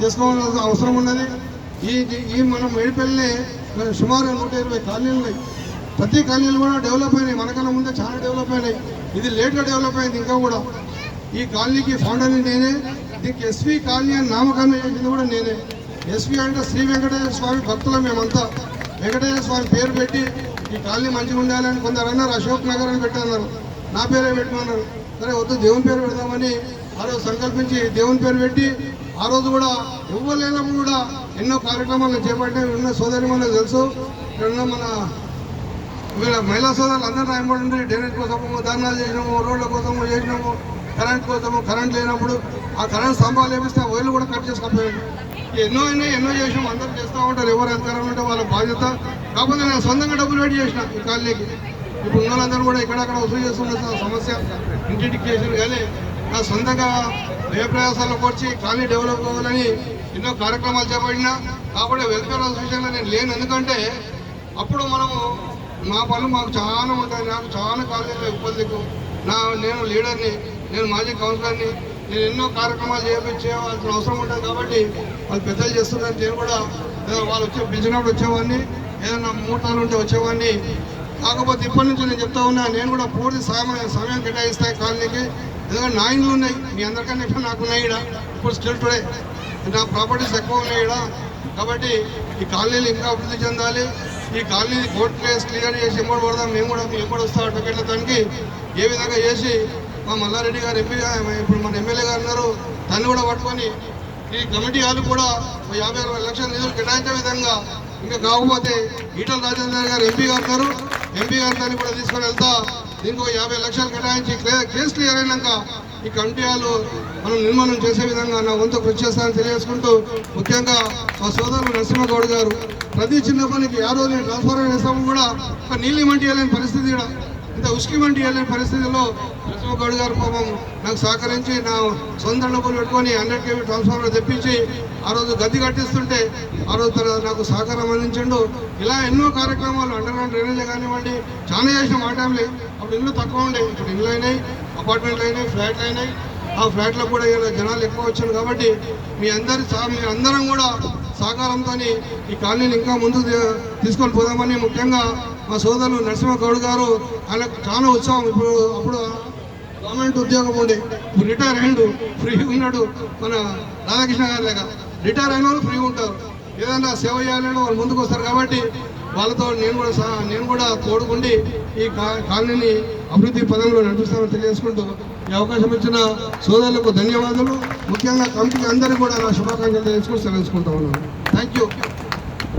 చేసుకోవాల్సిన అవసరం ఉన్నది. ఈ మనం మేడిపల్లిని సుమారు 120 కాలనీలు ఉన్నాయి. ప్రతి కాలనీలు కూడా డెవలప్ అయినాయి, మనకన్నా ముందే చాలా డెవలప్ అయినాయి. ఇది లేట్గా డెవలప్ అయింది ఇంకా కూడా. ఈ కాలనీకి ఫౌండర్ని నేనే, దీనికి ఎస్పీ కాలనీ అని నామకరణం చేసింది కూడా నేనే. ఎస్పీ అంటే శ్రీ వెంకటేశ్వర స్వామి భక్తులు మేమంతా. వెంకటేశ్వర స్వామి పేరు పెట్టి ఈ కాలనీ మంచిగా ఉండాలని కొందరు అన్నారు, అశోక్ నగర్ అని పెట్టన్నారు, నా పేరే పెట్టుకున్నారు. సరే వద్దు దేవుని పేరు పెడదామని ఆ రోజు సంకల్పించి దేవుని పేరు పెట్టి ఆ రోజు కూడా ఎవ్వరు లేనప్పుడు కూడా ఎన్నో కార్యక్రమాలు చేపట్టాము. ఎన్నో సోదరి మనకు తెలుసు, ఎన్నో మన మహిళా సోదరులు అందరూ రాయబడి డ్రైనేజ్ కోసము ధర్నాలు చేసినాము, రోడ్ల కోసము చేసినాము, కరెంట్ కోసము. కరెంట్ లేనప్పుడు ఆ కరెంట్ స్తంభాలు వేపిస్తే ఆ వైర్లు కూడా కట్ చేసుకపోయాడు. ఎన్నో చేసినాము. అందరూ చేస్తూ ఉంటారు, ఎవరు అధికారంలో ఉంటే వాళ్ళ బాధ్యత. కాకపోతే నేను సొంతంగా డబ్బులు పెట్టి చేసిన ఈ కాలనీకి. ఇప్పుడు ఉన్న వాళ్ళందరూ కూడా ఇక్కడక్కడ వసూలు చేస్తున్న సమస్య ఇంటింటికి చేసిన. కానీ నా సొంతంగా వ్యయప్రయాసాలకు వచ్చి కాలనీ డెవలప్ కావాలని ఎన్నో కార్యక్రమాలు చేపట్టినా. కాబట్టి వెల్ఫేర్ అసోసియేషన్లో నేను లేను. ఎందుకంటే అప్పుడు మనము మా పనులు మాకు చాలా ఉంటాయి. నాకు చాలా కాలేజీలో ఉపాధికు నేను లీడర్ని, నేను మాజీ కౌన్సిలర్ని. నేను ఎన్నో కార్యక్రమాలు చేయవలసిన అవసరం ఉంటుంది. కాబట్టి వాళ్ళు పెద్దలు చేస్తున్నారు. నేను కూడా వాళ్ళు పిలిచినప్పుడు వచ్చేవాడిని, ఏదైనా మూటాలు ఉంటే వచ్చేవాడిని. కాకపోతే ఇప్పటి నుంచి నేను చెప్తా ఉన్నా, నేను కూడా పూర్తి సమయం కేటాయిస్తాయి కాలనీకి. ఎందుకంటే నా ఇండ్లు ఉన్నాయి, మీ అందరికన్నా ఎక్కువ నాకున్నాయి ఇక్కడ. ఇప్పుడు స్టిల్ టుడే నా ప్రాపర్టీస్ ఎక్కువ ఉన్నాయి ఇక్కడ. కాబట్టి ఈ కాలనీలు ఇంకా అభివృద్ధి చెందాలి. ఈ కాలనీ కోర్టు ప్లేస్ క్లియర్ చేసి ఎంబడి పడదాం. మేము కూడా వస్తాం అడ్వకేట్ల దానికి ఏ విధంగా చేసి మా మల్లారెడ్డి గారు ఎంపీ, ఇప్పుడు మన ఎమ్మెల్యే గారు ఉన్నారు, దాన్ని కూడా పట్టుకొని ఈ కమిటీ వాళ్ళు కూడా 50-60 లక్షల నిధులు కేటాయించే విధంగా, ఇంకా కాకపోతే ఈటల రాజేందర్ గారు ఎంపీ గారు ఉన్నారు, ఎంపీ గారు దాన్ని కూడా తీసుకొని వెళ్తా దీనికి 50 లక్షలు కేటాయించి కేసు క్లియర్ అయినాక ఈ కమిటీ వాళ్ళు మనం నిర్మాణం చేసే విధంగా నా వంతు కృషి చేస్తానని తెలియజేసుకుంటూ, ముఖ్యంగా మా సోదరులు నరసింహగౌడ్ గారు ప్రతి చిన్న పనికి ఆ రోజు ట్రాన్స్ఫర్ చేస్తాము కూడా ఒక నీళ్ళు మంటి వెళ్ళని పరిస్థితి, కూడా ఇంత ఉసుకి మంటి వెళ్ళని పరిస్థితిలో నరసింహగౌడ్ గారు పాపం నాకు సహకరించి నా సొంత డబ్బులు పెట్టుకొని 100 kV ట్రాన్స్ఫార్మర్ తెప్పించి ఆ రోజు గది కట్టిస్తుంటే ఆ రోజు నాకు సహకారం అందించండు. ఇలా ఎన్నో కార్యక్రమాలు అండర్గ్రౌండ్ డ్రైనేజ్ కానివ్వండి చాలా చేసిన మా టైంలో. అప్పుడు ఇల్లు తక్కువ ఉండే, ఇప్పుడు ఇల్లు అయినాయి, అపార్ట్మెంట్లు అయినాయి, ఫ్లాట్లు అయినాయి. ఆ ఫ్లాట్లో కూడా జనాలు ఎక్కువ వచ్చారు. కాబట్టి మీ అందరం కూడా సహకారంతో ఈ కాలనీని ఇంకా ముందుకు తీసుకొని పోదామని, ముఖ్యంగా మా సోదరులు నరసింహగౌడ్ గారు ఆయనకు చాలా ఉత్సాహం. అప్పుడు గవర్నమెంట్ ఉద్యోగం ఉండే, ఇప్పుడు రిటైర్ అయ్యాడు, ఫ్రీ ఉన్నాడు. మన రాధాకృష్ణ గారి లేక రిటైర్ అయిన వాళ్ళు ఫ్రీ ఉంటారు, ఏదైనా సేవ చేయాలని వాళ్ళు ముందుకు వస్తారు. కాబట్టి వాళ్ళతో నేను కూడా తోడుకుండి ఈ కాలనీని అభివృద్ధి పదంలో నడిపిస్తామని తెలియజేసుకుంటూ ఈ అవకాశం ఇచ్చిన సోదరులకు ధన్యవాదాలు. ముఖ్యంగా కమిటీకి అందరికీ కూడా నా శుభాకాంక్షలు తెలుసుకుని సెలవుకుంటా ఉన్నాను. Thank you.